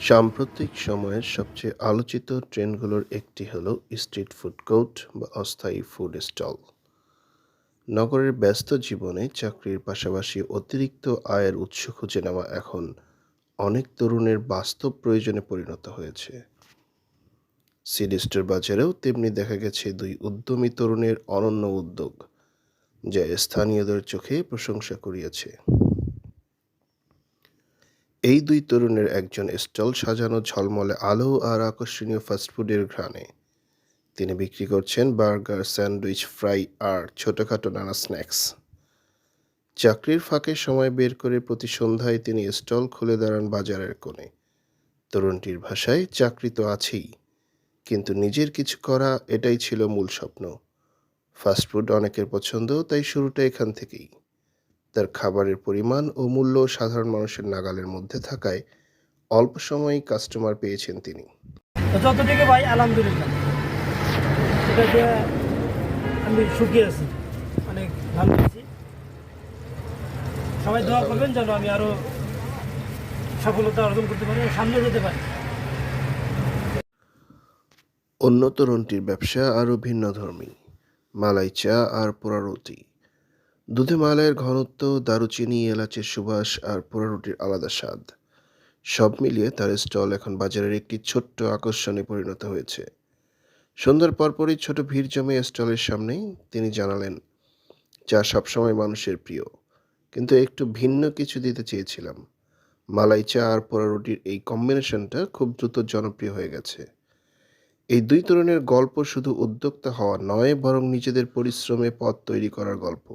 সাম্প্রতিক সময়ের সবচেয়ে আলোচিত ট্রেন্ডগুলোর একটি হলো স্ট্রিট ফুড কোর্ট বা অস্থায়ী ফুড স্টল। নগরের ব্যস্ত জীবনে চাকরির পাশাপাশি অতিরিক্ত আয়ের উৎস খুঁজে নেওয়া এখন অনেক তরুণের বাস্তব প্রয়োজনে পরিণত হয়েছে। সিডি স্টোর বাজারেও তেমনি দেখা গেছে দুই উদ্যমী তরুণের অনন্য উদ্যোগ, যা স্থানীয়দের চোখে প্রশংসা কুড়িয়েছে। এই দুই তরুণের একজন স্টল সাজানো ঝলমলে আলো আর আকর্ষণীয় ফাস্টফুডের ঘ্রাণে। তিনি বিক্রি করছেন বার্গার, স্যান্ডউইচ, ফ্রাই আর ছোটোখাটো নানা স্ন্যাক্স। চাকরির ফাঁকে সময় বের করে প্রতি সন্ধ্যায় তিনি স্টল খুলে দাঁড়ান বাজারের কোণে। তরুণটির ভাষায়, চাকরি তো আছেই, কিন্তু নিজের কিছু করা এটাই ছিল মূল স্বপ্ন। ফাস্টফুড অনেকের পছন্দ, তাই শুরুটা এখান থেকেই। তার খাবারের পরিমাণ ও মূল্য সাধারণ মানুষের নাগালের মধ্যে থাকায় অল্প সময়েই কাস্টমার পেয়েছেন তিনি। যতটুকু ভাই আলহামদুলিল্লাহ, এটাকে আমি সুখী আছি, অনেক ভালো আছি। সবাই দোয়া করবেন যেন আমি আরো সফলতা অর্জন করতে পারি, সামনে যেতে পারি। অন্য তরুণটির ব্যবসা আরও ভিন্নধর্মী। মালাই চা আর পোড়া রুটি। দুধে মালাইয়ের ঘনত্ব, দারুচিনি, এলাচের সুবাস আর পোড়া রুটির আলাদা স্বাদ, সব মিলিয়ে তার স্টল এখন বাজারের একটি ছোট্ট আকর্ষণে পরিণত হয়েছে। সন্ধ্যার পরপরই ছোট ভিড় জমে স্টলের সামনেই। তিনি জানালেন, চা সবসময় মানুষের প্রিয়, কিন্তু একটু ভিন্ন কিছু দিতে চেয়েছিলাম। মালাই চা আর পোড়া রুটির এই কম্বিনেশনটা খুব দ্রুত জনপ্রিয় হয়ে গেছে। এই দুই তরুণের গল্প শুধু উদ্যোক্তা হওয়া নয়, বরং নিজেদের পরিশ্রমে পথ তৈরি করার গল্প।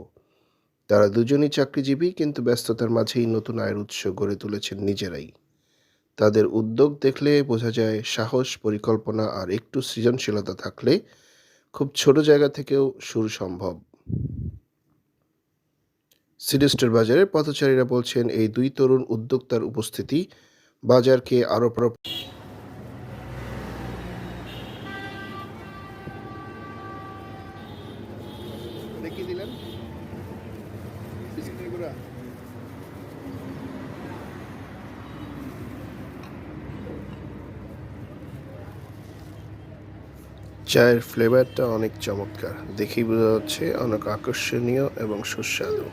তারা দুজনই চাকরিজীবী, কিন্তু ব্যস্ততার মাঝেই নতুন আয়ের উৎস গড়ে তুলেছেন নিজেরাই। তাদের উদ্যোগ দেখলে বোঝা যায়, সাহস, পরিকল্পনা আর একটু সৃজনশীলতা থাকলে খুব ছোট জায়গা থেকেও শুরু সম্ভব। সিডি স্টোর বাজারের পথচারীরা বলছেন, এই দুই তরুণ উদ্যোক্তার উপস্থিতি বাজারকে আরও দেখিয়ে দিলেন। চায়ের ফ্লেভারটা অনেক চমৎকার, দেখেই বোঝা যাচ্ছে অনেক আকর্ষণীয় এবং সুস্বাদু।